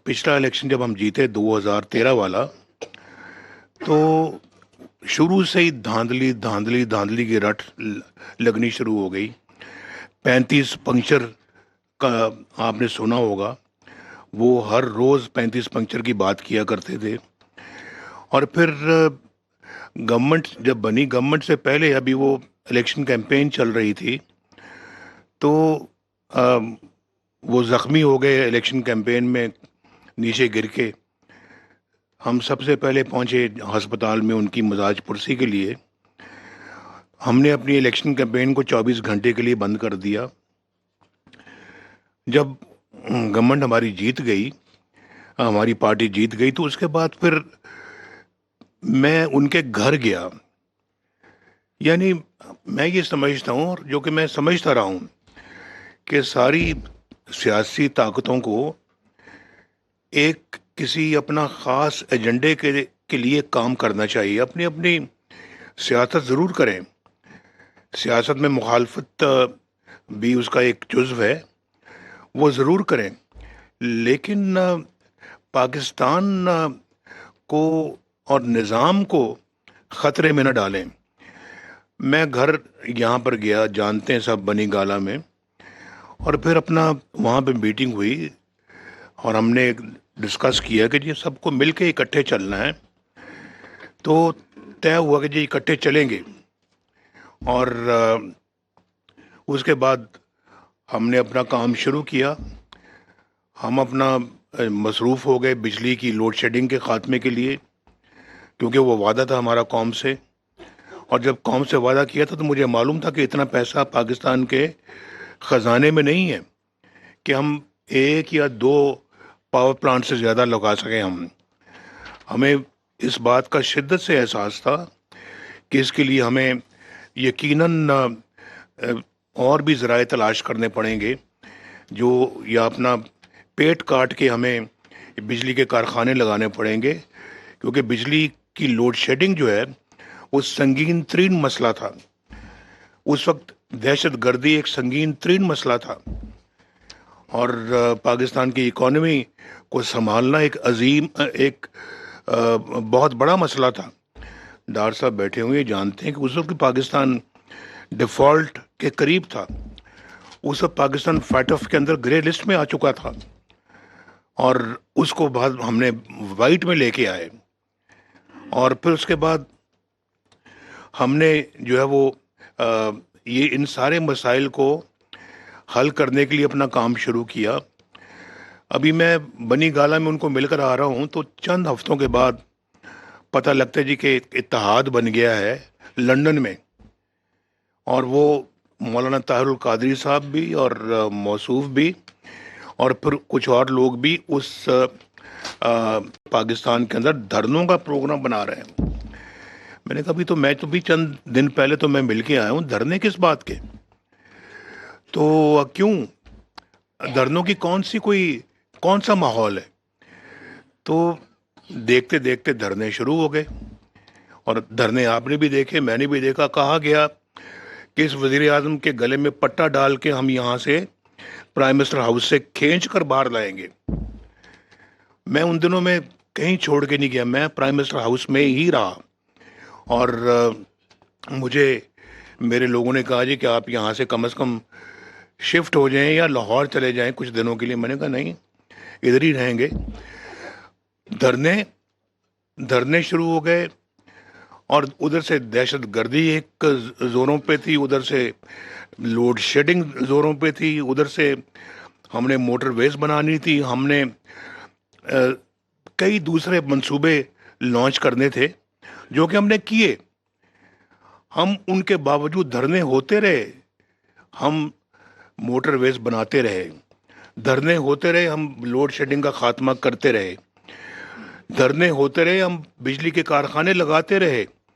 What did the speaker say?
पिछला इलेक्शन जब हम जीते 2013 वाला, तो शुरू से ही धांधली धांधली धांधली की रट लगनी शुरू हो गई। 35 पंक्चर का आपने सुना होगा। वो हर रोज़ 35 पंक्चर की बात किया करते थे। और फिर गवर्नमेंट जब बनी, गवर्नमेंट से पहले अभी वो इलेक्शन कैंपेन चल रही थी, तो अ, वो ज़ख्मी हो गए इलेक्शन कैंपेन में नीचे गिर के। हम सबसे पहले पहुंचे अस्पताल में उनकी मजाज पुरसी के लिए। हमने अपनी इलेक्शन कैंपेन को 24 घंटे के लिए बंद कर दिया। जब गवर्नमेंट हमारी जीत गई, हमारी पार्टी जीत गई, तो उसके बाद फिर मैं उनके घर गया। यानी मैं ये समझता हूँ, और जो कि मैं समझता रहा हूँ, कि सारी सियासी ताकतों को एक किसी अपना ख़ास एजेंडे के लिए काम करना चाहिए। अपनी अपनी सियासत ज़रूर करें, सियासत में मुखालफत भी उसका एक जुज़्व है, वो ज़रूर करें, लेकिन पाकिस्तान को और निज़ाम को ख़तरे में न डालें। मैं घर यहाँ पर गया, जानते हैं सब, बनी गाला में, और फिर अपना वहाँ पे मीटिंग हुई और हमने डिस्कस किया कि जी सबको मिल के इकट्ठे चलना है। तो तय हुआ कि जी इकट्ठे चलेंगे। और उसके बाद हमने अपना काम शुरू किया। हम अपना मसरूफ़ हो गए बिजली की लोड शेडिंग के ख़ात्मे के लिए, क्योंकि वो वादा था हमारा कौम से। और जब कौम से वादा किया था तो मुझे मालूम था कि इतना पैसा पाकिस्तान के ख़जाने में नहीं है कि हम एक या दो पावर प्लांट से ज़्यादा लगा सकें। हमें इस बात का शिद्दत से एहसास था कि इसके लिए हमें यकीनन और भी ज़राए तलाश करने पड़ेंगे, जो या अपना पेट काट के हमें बिजली के कारखाने लगाने पड़ेंगे, क्योंकि बिजली की लोड शेडिंग जो है वो संगीन तरीन मसला था। उस वक्त दहशत गर्दी एक संगीन तरीन मसला था, और पाकिस्तान की इकॉनमी को संभालना एक बहुत बड़ा मसला था। डार साहब बैठे हुए जानते हैं कि उस वक्त पाकिस्तान डिफ़ॉल्ट के करीब था। उस वक्त पाकिस्तान फाइट के अंदर ग्रे लिस्ट में आ चुका था, और उसको बाद हमने वाइट में लेके आए। और फिर उसके बाद हमने जो है वो ये इन सारे मसाइल को हल करने के लिए अपना काम शुरू किया। अभी मैं बनी गाला में उनको मिलकर आ रहा हूँ, तो चंद हफ्तों के बाद पता लगता है जी कि इत्तेहाद बन गया है लंदन में, और वो मौलाना ताहिरुल कादरी साहब भी और मौसूफ भी और फिर कुछ और लोग भी उस पाकिस्तान के अंदर धरनों का प्रोग्राम बना रहे हैं। मैंने कहा मैं तो भी चंद दिन पहले तो मैं मिल के आया हूँ, धरने किस बात के? तो क्यों धरनों की कौन सा माहौल है? तो देखते देखते धरने शुरू हो गए, और धरने आपने भी देखे, मैंने भी देखा। कहा गया कि इस वज़ीर आज़म के गले में पट्टा डाल के हम यहाँ से प्राइम मिनिस्टर हाउस से खींच कर बाहर लाएंगे। मैं उन दिनों में कहीं छोड़ के नहीं गया, मैं प्राइम मिनिस्टर हाउस में ही रहा। और मुझे मेरे लोगों ने कहा जी कि आप यहाँ से कम शिफ्ट हो जाएं या लाहौर चले जाएं कुछ दिनों के लिए। मैंने कहा नहीं, इधर ही रहेंगे। धरने शुरू हो गए, और उधर से दहशत गर्दी एक ज़ोरों पे थी, उधर से लोड शेडिंग ज़ोरों पे थी, उधर से हमने मोटरवेज बनानी थी, हमने कई दूसरे मंसूबे लॉन्च करने थे जो कि हमने किए। हम उनके बावजूद धरने होते रहे, हम मोटरवेज बनाते रहे, धरने होते रहे, हम लोड शेडिंग का खात्मा करते रहे, धरने होते रहे, हम बिजली के कारखाने लगाते रहे।